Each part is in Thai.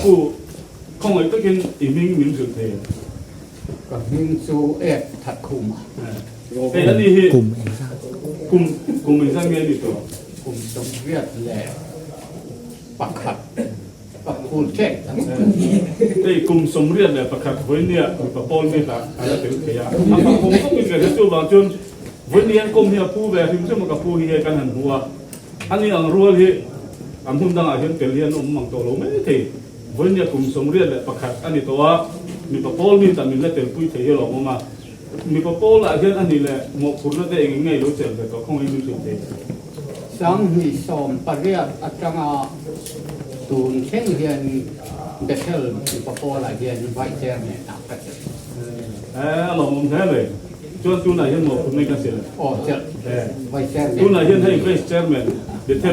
ผู้คงไอ้ตะกินอีมิงมิงสุดเทก็มิงซูเอ็ดถัดคุมไอ้อันนี้กลุ่มเองซะกลุ่มเองซะเมียนี่ตัวกลุ่มสมเวียดแหละปักขัดปักคูเช็คไอ้กลุ่มสมเรียนเนี่ยประคับวันเนี่ยปะปอนไม่ตักอะไรถึงเขียอ่ะบางคนก็มีกันจู่บางจนวันนี้กลุ่มเนี่ยผู้แบบที่มันกับผู้เฮียกันหันหัวอันนี้อังรัวที่อันหุ่นดังอาเห็นเกลียนมังโตโลไม่ได้ทีวันนี้กลุ่มสมเรียนเนี่ยประคับอันนี้ตัวมีปะปอนมีแต่มีเล็กแต่ผู้เที่ยวหลงมามีปะปอนอาเห็นอันนี้แหละหมกคุณนั่นเองง่ายรู้จักแต่ก็คงไม่รู้สึกเองสังหิสอมปริยัติอาจารย์ตูนเช่นเรียนเด็กเท่ามีปะปอหลายเรียนไว้แจ้งเนี่ยนักกันหลงแท้เลยจนตัวไหนเห็นหมกคุณไม่กันเสียอ๋อเจ้าไว้แจ้งตัวไหนเห็นให้ไวส์แชร์แมนเด็กเท่า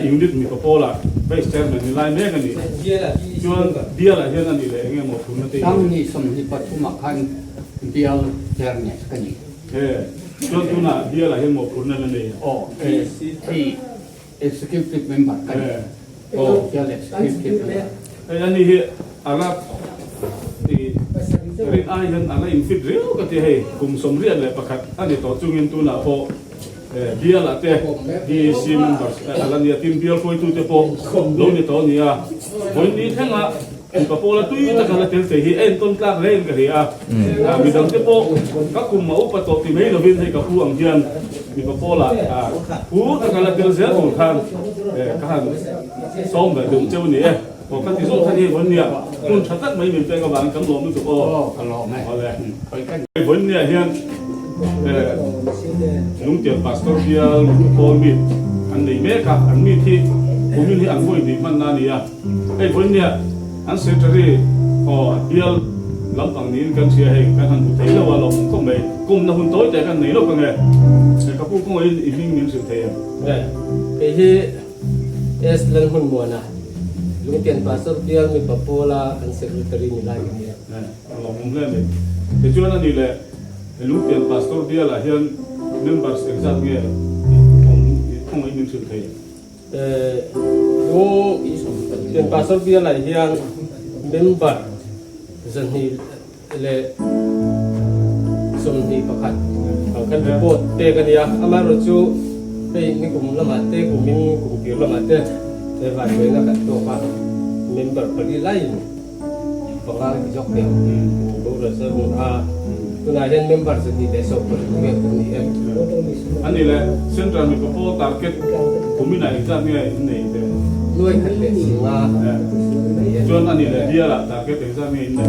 ยูนิตมีปะปอละไวส์แชร์แมนในไลน์แม่กันนี่จนเดียร์เห็นอันนี้เลยง่ายหมกคุณนั่นเองสังหิสมหิปฐุมขันเดียวแจ้งเนี่ยกันนี่จนตัวน่ะเดียร์เห็นหมกคุณนั่นเองอ๋อที่ executive member กันโอ้เจ้า executive อันนี้อะไรเรื่องอะไรนั้นอะไรอินฟิตเรียวก็ที่ให้กลุ่มสมเรียนเลยประคับอันนี้ต่อจุงเงินตัวน่ะพอเดียร์ละแต่ดีซีมันแบบอะไรเนี่ยทีมเดียร์คุยตัวจะพอลงในตัวนี้วันนี้ทั้งอ่ะก็พอละตุ้ยตะกันละเตลเสียต้นกล้าเล่นกันเลยมีดังจะพอก็กลุ่มมาอุปถัมภ์ที่ไม่เราเป็นให้กับผู้อังเทียนมีก็พอละผู้ตะกันละเตลเสียถูกทางข้างซ้อมแบบดึงเจ้านี่พอกันที่สุดท่านที่วันนี้คุณชัดตั้งไม่มีเป็นกับบางกำลังรู้สึกว่าก็รอไหมเอาเลยวันนี้เฮียนลุงเจียบปัสตอร์เดียลุงโอมิดอันนี้แม่ค่ะอันมีที่ผมมีที่อันบุยดีมันนานี่ไอ้วันนี้อันเซนเตอรี่เดียลำพังนี้กันเสียให้กันหันบุตรแล้วว่าเราก็ไม่กุมน้ำหุ่นโต้แต่กันไหนเราก็ไงแต่กับผู้ก็อีกนิ่งนิ่งสุดเทียเนี่ยไอ้ที่เอสเล่นหุ่นบัวนะลุงเตียนปัสตอร์เดียมีปะโปลาอันเซนเตอรี่มีลายกันเนี่ยเราผมเล่นเลยแต่ช่วงนั้นนี่แหละลุงเตียนปัสตอร์เดียละเฮียนเมมเบอร์เอ็กซ์เนี่ยคงไม่นิ่งสุดเทียลุงเตียนปัสตอร์เดียละเฮียนเมมเบอร์สันนิเลสมนิประคัดเอากันโบดเตกันเนี่ยอามารู้จูไอ้นี่กลุ่มละมาเตกลุ่มมิงกลุ่มเกี่ยวละมาเตแต่ว่าเวลากันตัวว่าเมมเบอร์พอดีไล่ของเราที่ยกเดียวดูเลยซึ่งตัวนั้นเห็นเมมเบอร์สันนิเลสอบคนเมียคนนี้อันนี้แหละเส้นทางมีกระโปรงตาร์เก็ตผมมีไหนจะมีอะไรในเดือนด้วยขันเลสิมาจนอันนี้แหละเดียร์ละตาเก็ตเอ็กซ์มีใน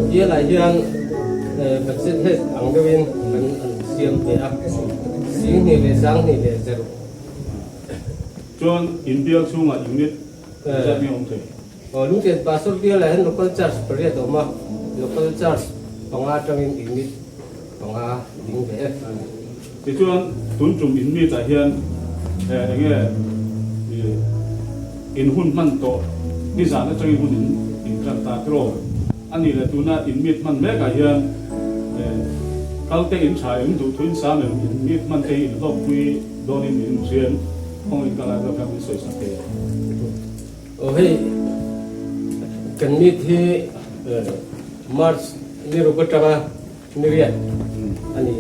เดียร์ละยังบัตรเฮ็ดอังกฤษอันเสียงเดียสิ่งนี้เลยสังนี้เลยจะรู้จนอินเดียช่วงยูนิตจะมีองค์เอ๋อลุงเจ็ดภาษาเดียร์เลยเห็น local charge เปรียบตัวมา local charge ของอาจังอินนิดของอาดิ้งเบสแต่จนตุนจุ่มอินมีแต่เฮียนอย่างเงี้ยอินหุ่นมันโตที่สารจะมีหุ่นอินกันตาโกรอันนี้แหละตัวน่ะอินมีมันแม้กับเฮียนเขาเตะอินชายมันดูทุนสามเนี่ยอินมีมันเตะอินรอบคุยโดนอินเชียนคงอินกันแล้วก็เป็นสวยสักทีโอ้ยกันมีที่มาร์ชนี่รู้ก็จะมานี่เรียนอันนี้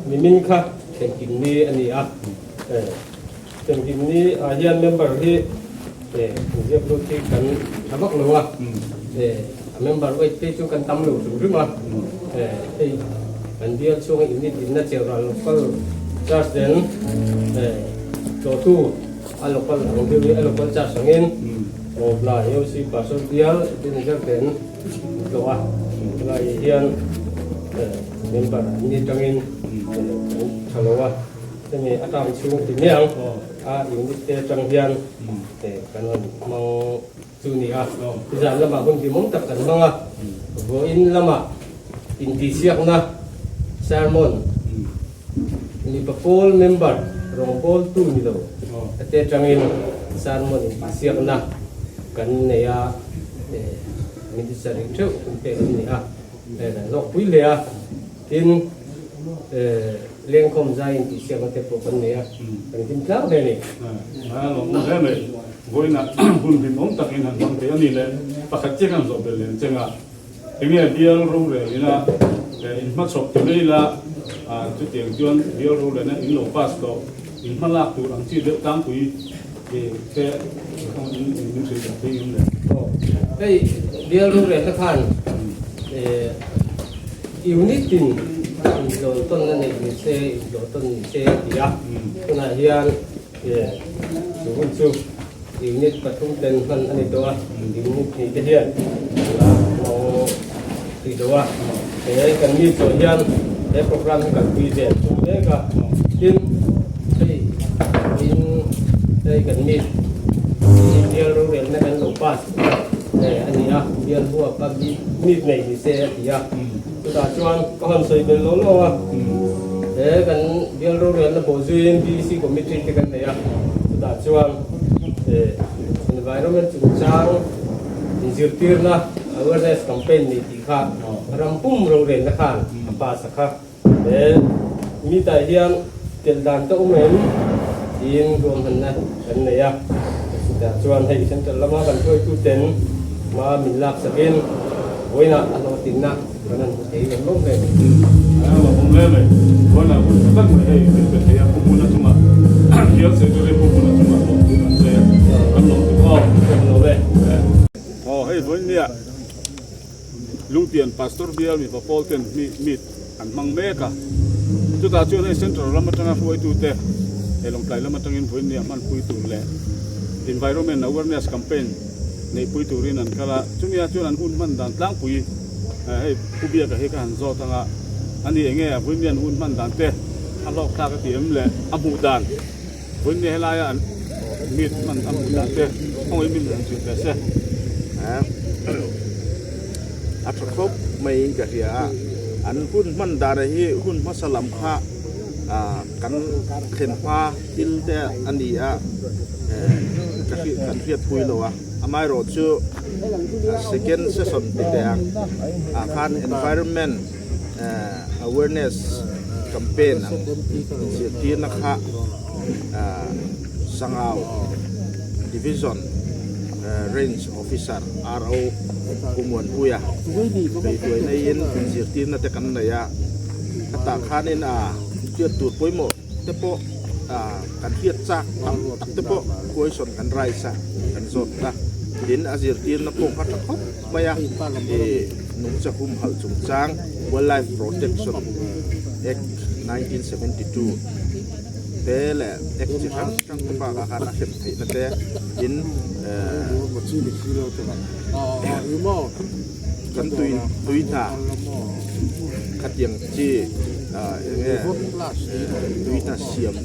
มีมินค่ะเข่งกินนี่อันนี้เข่งกินนี่เฮียนเมมเบอร์ที่เรียบรู้ที่กันทำบักหลวงเมมเบอร์ไว้ที่ช่วงกันทำหลวงถูกหรือเปล่าอันเดียวช่วงอินนี่อินนั่นเจ้าเราก็จัดเดินโจทูอันเราก็หลังที่อันเราก็จัดสังเกตโอ้ปลายเอาสิปัสสาวะเดียวที่นี่จะเป็นตัวปลายเฮียนเมมเบอร์นี่จังเงินทะเลวะจะมีอาการช่วงที่เนี้ยอยู่ที่เตจังเฮียนกันวันมองจูนี่ที่จะละมาคนที่มุ่งตักกันบ้างบัวอินละมาอินที่เสียกนะแซลมอนนี่เป็นโพลเมมเบอร์รองโพลตู้นี่เราเตจังเงินแซลมอนอินที่เสียกนะกันเนี่ยมีที่เสด็จเจ้าเป็นนี่แต่เราคุยเลยทิน เลี้ยงคมใจที่เสียมันจะปกติอ่ะเป็นกินข้าวได้นี่ลองได้ไหมวันน่ะคุณพิมพ์ตักอินหันบางทีอันนี้เลยปกติกันจบเลยจังอ่ะทีนี้เดียวรู้เลยนะอินมาสอบตัวนี้ละจุดเดียวจวนเดียวรู้เลยนะอินโลปัสโตอินมาลักตัวอันที่เดือดตั้งคุยแค่ต้องอินสื่อจากที่อินเลยไอ้เดียวรู้เลยสักพันอีกนิดนึงโดนต้นนั่นเองเสียโดนต้นเสียดีอ่ะขณะที่สูงสุดอีกนิดประทุมเป็นคนอันนี้ตัวอีกนิดที่จะเดียนเราที่ตัวกันมีตัวยันโปรแกรมกันคุยเดียนก็กินกันมีเดียวรู้เรื่องนั้นหลงปัสอันนี้อ่ะเดียวหัวกับมีในที่เสียดีอ่ะตัวจวนก็หันใส่เป็นโลโล่กันเดียวรู้เรื่องแล้วโบจุยนบีซีคอมมิชชั่นกันเนี่ยตัวจวนenvironment จุดจางจิตติร์นะ awareness campaign นี่ที่ข้ารำพุ่มรู้เรื่องนะครับภาษาค่ะมีแต่เดียนเดินดันตัวเหม็นยินรวมหันนะกันเนี่ยตัวจวนให้ฉันจะละมากันช่วยตู้เต็นมามิลักสกินไว้นะอันนั้นติดนะเพราะนั้นเองล้มเลยผมเล่นเลยวันน่ะคุณตั้งไว้ให้เป็นเดียวผมพูดนะทุกมาเดี๋ยวเสร็จจะเรียกผมพูดนะทุกมาผมพูดกันเสร็จกำลังติดข้อผมรู้เลยให้วันนี้ลุงเตียนพาสตอร์เบียมีพอพอลเต็นมีอันมังเมกะจุดอาชีพในเซ็นทรัลเรามาตั้งอาไว้ตัวเตะลงไปแล้วมาตั้งอินวันนี้มันคุยตัวเลย environment awareness campaign ในปุยตัวนี้นั่นก็ละช่วงนี้ช่วงนั้นหุ่นมันดันตั้งปุยให้ผู้เบียกับให้การโจตั้งอันนี้เองวันนี้หุ่นมันดันเตะอันลอกตากระเทียมเลยอับูดันวันนี้ให้ลายอันมีดมันอับูดันเตะห้องมีดมันจุดเตะเสอัตครบไม่กระเทียอันหุ่นมันดาร์ฮีหุ่นมัสลัมผ้ากันเข็นผ้าทิลเตะอันนี้กระเทียกันเทียบปุยเลยวะอาไม่รอดชื่อ second session ติดแดงอาคาร environment awareness campaign เสียทีนะคะสังเอา division range officer RO กุมวลปุยไปด้วยในยินเสียทีนั่นแต่กันเลยตาคานินเชื่อตูดปุยหมดเตปโกันเทียดซักตักเตปปุยสนกันไรซักกันสดนะดินอาเซียทีนักปกพัดครบไม่ยากนุ่งจะคุมหัวจุงจาง Wildlife Protection Act 1972แต่แหละเอ็กซ์ที่ทั้งตัวปากอาคารนักเขียนที่นั่นแต่ยินกันตุยท่าขัดยังจีตุยท่าเสียม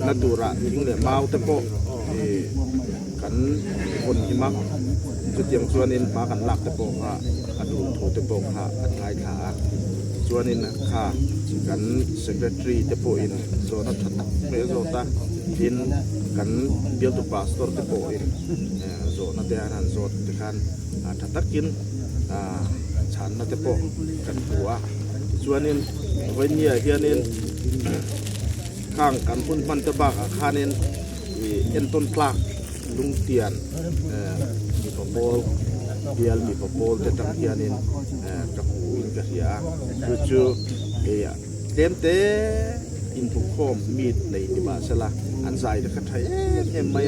นัดดูระทิ้งเลยเมาเตปกันคนที่มักจุดยังส่วนนี้มากันหลักเตปค่ะกันดูถูเตปค่ะกันง่ายขาส่วนนี้นะค่ะกัน secretary เตปอินโซนัทเมโซตาอินกันเบียร์ตุปาสตอร์เตปอินโซนัทเดียนันโซตกันทัดตักกินฉันนัทเตปกันหัวส่วนนี้วันนี้เฮียนี้ข้างกันพุ่นมันตะบักอาคารนี้เอ็นต้นปลาลุงเตียนมีพอโบลเดียลมีพอโบลแต่ตั้งเฮียนี้กับหูอินกับเฮียคือจูเต็มเตอินทุกข้อมีในที่บ้านสละอันใจจะขัดไทยเอ็มไม่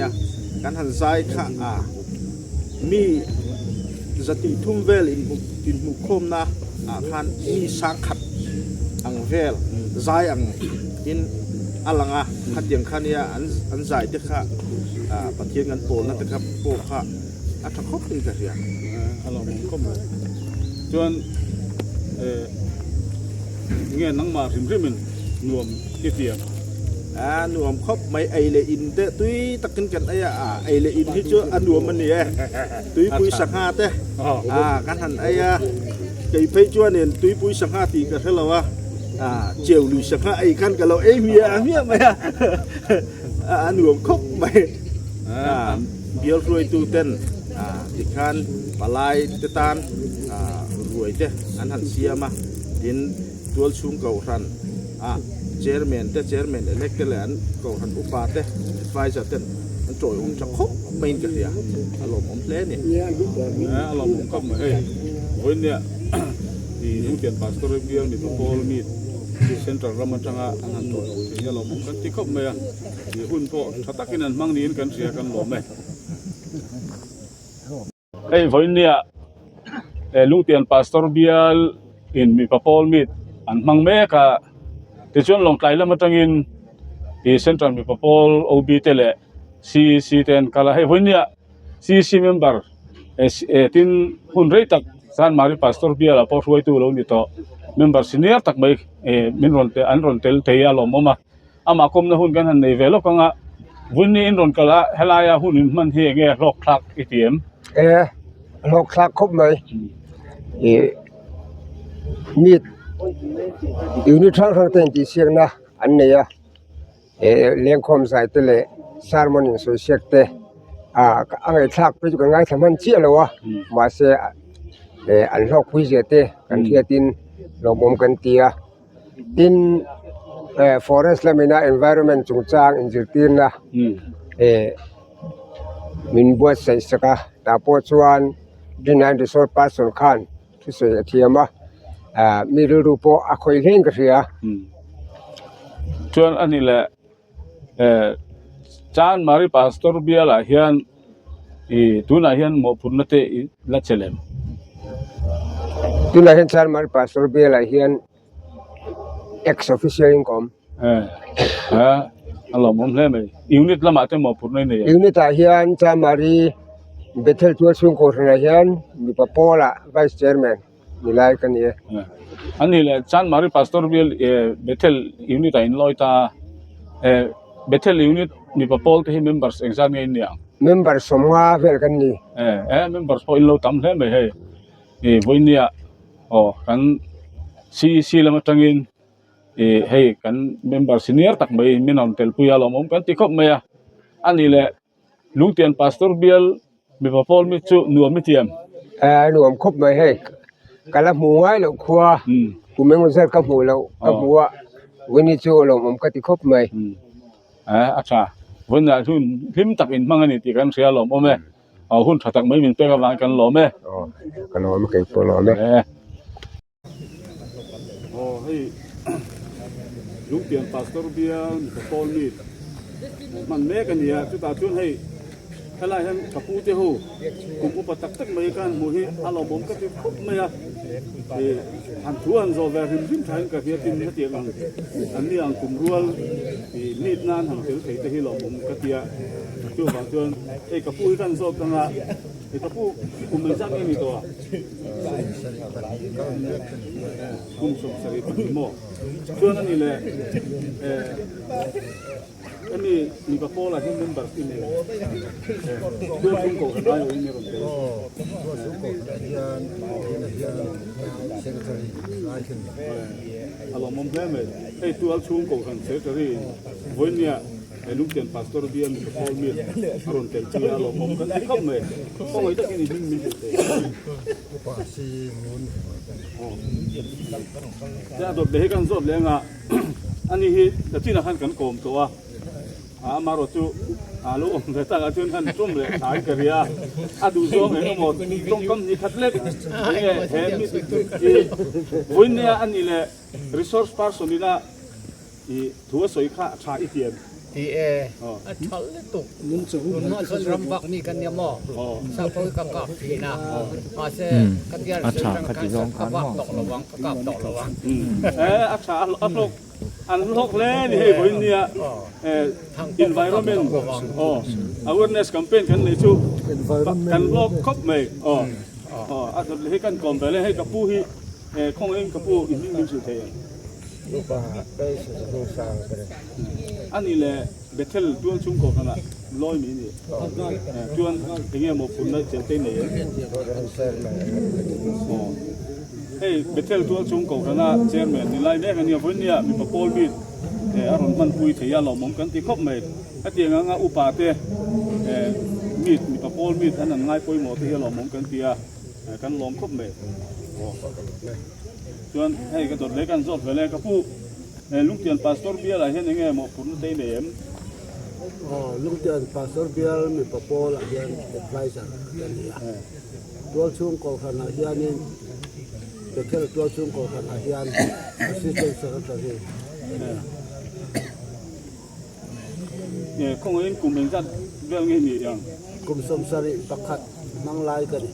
การหันใจข้ามีสติทุ่มเวลอินมุขคมนะอาคารมีสังขัดอังเวลใจอังอินอลังขัดอย่างขันเนี่ยอันใจที่ข้าปฏิเงินโปนั่นแต่ครับโปข้าอัตคบเป็นกันอย่างอลังมุขคมจวนเงี้ยนังมาริมมันนวมที่เตียงนวมครบไม่ไอเลอินเตตุยตักกันกันไอเลอินที่เจออันนวมมันนี่ตุยปุยสังหาเตกันหันไก่เพจวนเนี่ยตุยปุยสังหาตีกันเท่าไหร่วะเจียวหรือสังหาไอกันกันเราเมียไหมนวมครบไม่เบียร์รวยตูเต้นติคันปลายเตตานรวยเจ้อันหันเสียมาดินตัวชุ่มเก่าทัน chairman แต่ chairman elect แต่อันก็ทันอุปาแต่ advisor แต่มันโจยองจะครบไม่กันเดียอารมณ์ผมเพลนี่อารมณ์ผมก็เฮ้ยวันเนี่ยที่ยังเขียน pastoral bill มีPaul meet ที่ central รามันจังอันโจยที่อารมณ์ผมกันที่ครบมั้ยที่หุ่นพอถ้าตักกินนั้นมั่งนี้กันเสียกันหลอมมั้ยเฮ้ยวันเนี่ยลุงเตียน pastoral bill in มีPaul meet อันมั่งแม่ก็ที่ชวนลงไกลแล้วมันจังอินที่ central มีPaul OB เตเลCC เต็นกาลาให้วันเนี่ย CC member tin hun rei tak san mari pastor bia la por huai tu lo ni to member senior tak mai min ron te an ron tel te ya lo moma ama kom na hun kan han nei velo kanga vun ni in ron kala helaya hun man he nge rok thak ATM rok thak khop mai mit unit thang ten ti siang na an ne ya leng khom sai te le sermon in so sekte ang ai thak pe ka ngai thaman chi lo wa ma se an lok pui je te kan thia tin lo bom kan tia tin forest la mina environment chung chang in jir tin na min buat sai saka ta po chuan dinan resort person khan thu se thiama mi ru po a khoi leng ka ria chuan ani le chan mari pastor bia la hian tuna hian mo phunate la chelem tuna hian chan mari pastor bia la hian ex official income alo mom le mai unit lama te mo phunai nei unit a hian chan mari bethel tu chung ko na hian mi papola vice chairman nilai kan ye ani le chan mari pastor bia bethel unit in loita Bethel unit mi Paul te members exam ngai nia members somwa vel kan ni members po in lo tam hle mai he voinia kan CC lama tangin hey kan member senior tak mai minom tel puya lo mom kan ti khop mai ani le lungtian pastor bial mi Paul mi chu nuam mi tiam nuam khop mai he kala mu ngai lo khwa ku meng zer ka mu lo ka buwa wini chu lo mom ka ti khop mai acha vunna hun him tak in mangani ti kan sia lo mome hun thatak mai min pe ka wan kan lo me kan lo me kai po lo me hey lungtian pastor bial mi Paul mi man me kan ya chu ta chun hey hala han kapu te ho kum upatak tak mai kan mu hi alo bom ka ti khop mai an thuan zo ver him thain ka dia tin ti ang an ni ang kum rual nit nan han tel thei te hi lo bom ka tia chu bang chuan kapu kan zo tanga kapu kum mai sang ni to kum so sari mo chuan ani le ani ni pa pola hin member tin ne tu chung ko na yo ni ron te secretary alo mom blame tu al chung ko kan secretary voinia lu tian pastor dia mi Paul mi ron tel ti alo mom kan ti khop me ko ngai tak ni min te pa si mun ja dot le kan zot le nga ani hi ta tin han kan kom to wa maro chu alu om de ta ga chun han tum le thai ka ria adu zo me mo tong kom ni khatle he mi voinia ani le resource person ina thua soi kha tha itiem thal tu nun chu nun so ram bak ni kan ya mo sa poi ka ka phi na se kan ya ka ti jong kan mo tok lawang ka ka tok lawang acha alok an lok le ni he voinia environment awareness campaign kan nei chu kan lok khop mai atol he kan kom bele he ka pu hi khong eng ka pu in min chu the lupa dai se sang kare ani le Bethel tuan chung ko kana loi mi ni tuan nge mo phun na chen te nei hey Bethel tuan chung ko kana chairman ni lai ne kan ya voinia mi Paul mi aron man pui the ya lo mom kan ti khop mai atianga nga upa te mi Paul mi an ngai poi mo te ya lo mom kan tia kan lom khop mai chuan hei ka dot le kan zot vele ka pu ลุงเตียนปาสตอร์เบียล่ะเฮ็ดยังไงหมอปุ่นเตเดม lung tian pastor bial mi papol hian advisor kan ya tual chung ko khana hianin bekel tual chung ko khana hian assistant secretary คงเห็นกลุ่มเองจัดเรื่องนี้นี่ยัง kum somsari pakhat manglai kan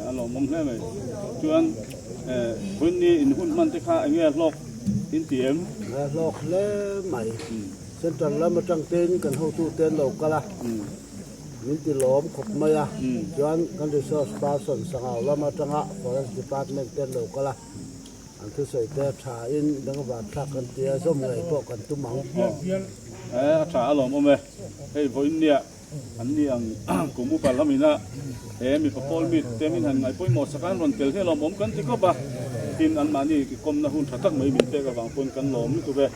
อารมณ์มุมแท้มั้ยชวนคนนี้อินหุ่นมันตะคาอันเงี้ยลอกอินเตียม lok le mai central lam tang ten kan ho tu ten lo kala min ti lom khop maya chuan kan resource person sanga lama tanga forest department ten lo kala an thu sei te tha in dang ba thak kan tia som ngai po kan tu mang ถาอารมณ์มุมเอ้เฮ้ยคนเนี่ยอันนี้อังกลุ่มผู้ปาลามินะมีปะปอลมีเต็มินหันไงปุ้ยหมดสักการวันเกิดให้เราหมกันที่ก็ปะทีมอันมานี่กรมนาหุ่นถัดตั้งไม่บินเตะกับวางปนกันหลอมนี่ตัวเบ้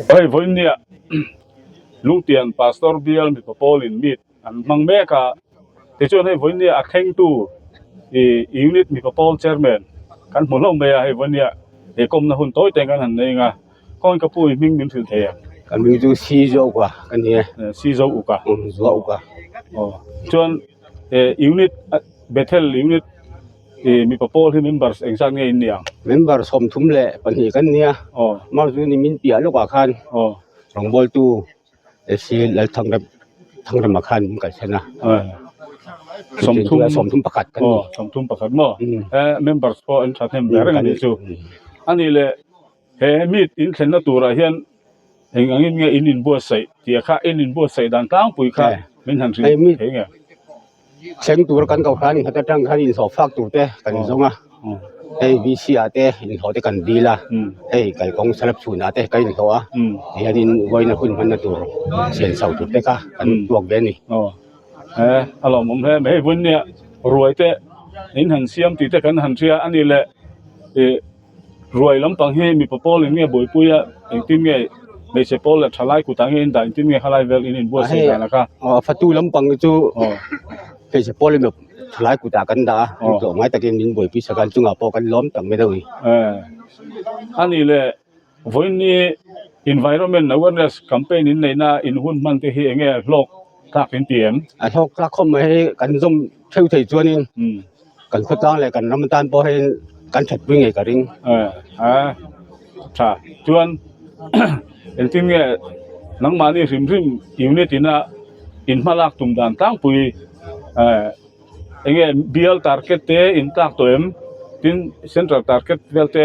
เฮ้ยวันเนี่ยลุงเตียนปาสตอร์เบียลมีปะปอลินมีอันมังเมกะแต่ช่วงให้วันเนี่ยอักแข่งตู้ยูนิตมีปะปอลเชอร์แมนกันหมดแล้วเมียให้วันเนี่ยกรมนาหุ่นโต้แต่งกันหันเองอ่ะก้อนกระปุยมิ่งมิ่งถือเทีย kan mi tu si zo kwa kan ni ซีโซอุกะ zo kwa อ๋อจนยูนิตเบเทลยูนิตมีปะโปลที่เมมเบอร์เองสักเนี่ยอินเดีย member som thum le pan hi kan nia อ๋อ ma zu ni min pia lo kwa khan อ๋อ rong bol tu e si lal thang da ma khan ka chana สมทุม som thum pakat kan อ๋อ ni สมทุมประคัดมั้งเมมเบอร์สพออันชัดเห็นแบบนั้นนี่จูอันนี้เลยมีดอินเทนตัวอะไรเห็นเองอันนี้อินบัวใส่ที่ข้าอินบัวใส่ด้านกลางปุ๋ยข้าเป็นหันสีเองอ่ะ seng tur kan ka khan ha ta tang khan in so fak tur te kan zonga ei bi si ate in ho te kan dila ei kai kong salap chuna te kai ni hoa ya din goina hun man na tur sen sau tur te ka kan tuak ve ni อ๋ออารมณ์ผมแท้ไม่ให้วันเนี่ยรวยแต่อินหันเสียมตีแต่กันหันเสียอันนี้แหละรวยลำปังให้มีปะโปลอย่างเงี้ยบ่อยปุ้ยอ่ะไอ้ที่เงี้ยไม่ใช่ปอลทลายกูตังเงินแต่ที่เงี้ยทลายเวลอินบัวเสียนะครับ fatu lampang chu อ๋อ ke se pole me thlai ku ta kan da to ngai ta kin nin boi pi sa kan chunga po kan lom tang me doi อันนี้แหละวันนี้ environment awareness campaign ในหน้าอินหุ่นมันที่เงี้ยโลกทักเป็นเตียม a thok la khom me kan zom theu thei chuanin kan khotang le kan ram tan po he kan that wi ngai ka ring ใช่ชวนเอ็นที่เงี้ยนังมานี่ริมอยู่ในที่น่ะอินมาลักตุ่มด่านตั้งปุยเงี้ย BL target เตอินตักตัวเอ็มที่ central target เวลเต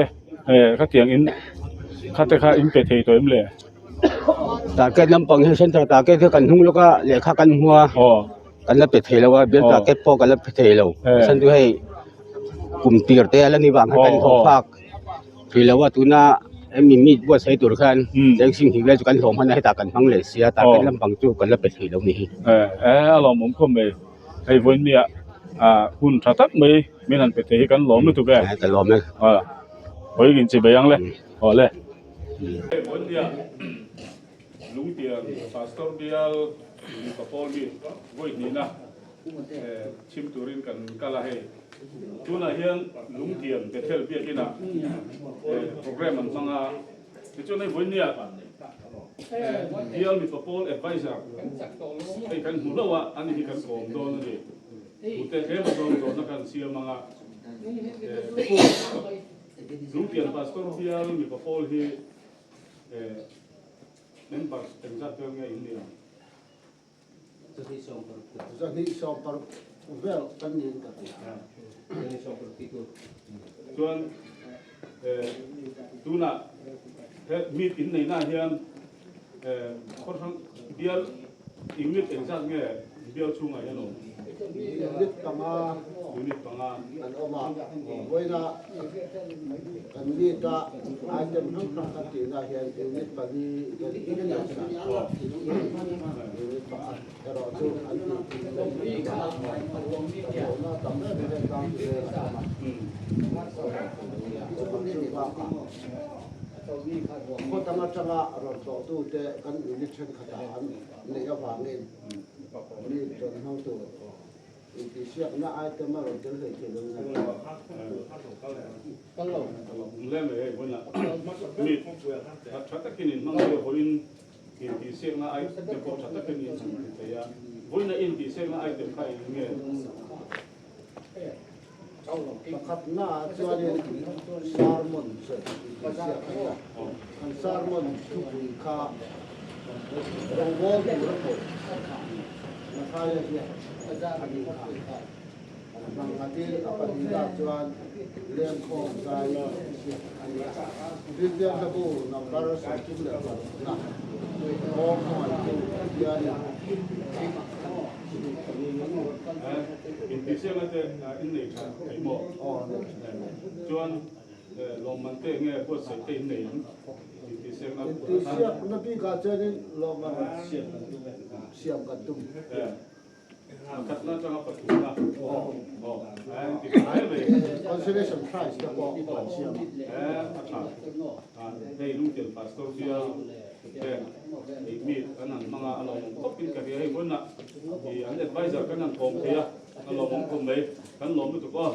ก็เตียงอินข้าแต่ข้าอินเป็ดเฮตัวเอ็มเลย ta ke lampang he center ta ke kan hung lo ka le kha kan hua อ๋อ kan la pe thei lo wa bel ta ke po kan la pe thei lo san tu he kum tir te ala ni wang kan ho fak phi lo wa tu na mi mi bo sai tur khan jeng sing hi le chu kan hom han hai ta kan hang le sia ta ke lampang chu kan la pe thei lo ni เราหมุนเข้าไปไอ้วันนี้คุณถ้าตักไม่นั่นเป็ดเฮกันหลอมไม่ถูกแก่ ta lom le โอ้ยกินจีบยังเลยอ๋อเลยวันนี้ลุงเตียนฟาสตอร์เดียลมีกระป๋องมีวันนี้นะชิมตุรินกันก็ละให้จุน่าเฮียนลุงเตียนเป็ดเทลเบียกินะโปรแกรมมันสังอาจุน่าวันนี้เดียลมีกระป๋องแอดไวเซอร์ไอ้กันหัวเราะอันนี้กันโกงโดนเลยอุตเทมโดนนักการเสียมังอาลุงเตียนฟาสตอร์เดียลมีกระป๋องที่members exact yang ini ya. Jadi sopar well kan ni ka Tuan tuna meet ini na hian korang biar unit exact nge biar cunga ya no. unit tama an oma boina kan ni ta item thang thang ka ti na hian unit pa ni kan ni na sa unit pa pero chu an ni ka na tam na ni ka ko tama changa ro to tu te kan unit chen khata an ne ya wangin ni ton hang tu ที่เสียงน่าไอ้เต็มมาเราจะเลยเกี่ยวกับ ก็ลง Lem eh wala. Mit chata kinin mang yo hoin in di sek na ai de ko chata kinin te ya. Wala in di sek na ai de kai nge. ขับหน้าจวนนี้ซาร์มอนเสร็จเสียกันซาร์มอนทุกปีค่าเราวอลอยู่แล้วผมนะครับเนี่ยอันนี้ค่ะบางอาทิตย์อปฏิบัติจวนเรื่องของใจอันนี้เรื่องตะกูนับการสังคมเลยนะมองหอยจูเดียร์ In di sek na te in nei cha kai mo. อ๋อ Chuan lo man te nge ko sai te nei. Di sek na ที่เสียบนับปีกาเจนี่ลองมาเสียบกันตุ้ม kat na cha pa tu na. Ai di ai le. conservation price ก็บอกก่อนเสียบ Acha. Dei lu tel pastor dia. Mit kanan mga along kopin ka kaya wala. Ang advisor kanan kom kaya along kom mai kan lom tu ko.